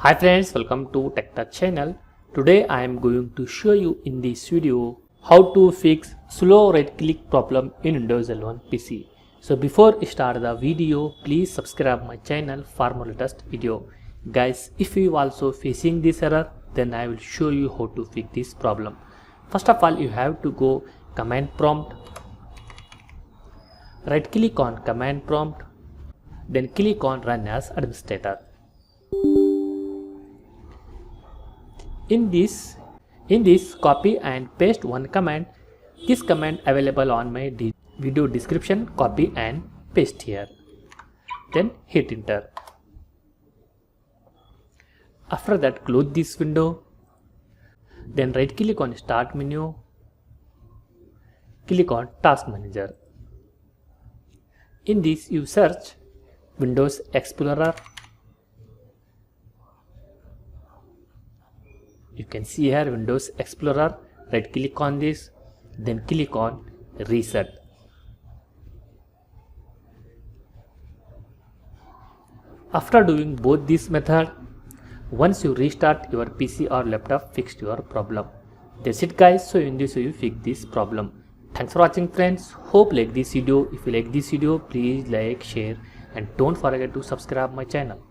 Hi friends, welcome to TechTouch channel. Today I am going to show you in this video how to fix slow right click problem in Windows 11 PC. So before I start the video, please subscribe my channel for more latest video. Guys, if you also facing this error, then I will show you how to fix this problem. First of all, you have to go command prompt, right click on command prompt, then click on run as administrator. In this copy and paste one command. This command available on my video description. Copy and paste here, then hit enter. After that, close this window, then right click on start menu, click on task manager. In this you search Windows Explorer. You can see here Windows Explorer, right click on this, then click on reset. After doing both this method, once you restart your PC or laptop, fixed your problem. That's it guys. So in this way you fix this problem. Thanks for watching friends. Hope like this video. If you like this video, please like, share and don't forget to subscribe my channel.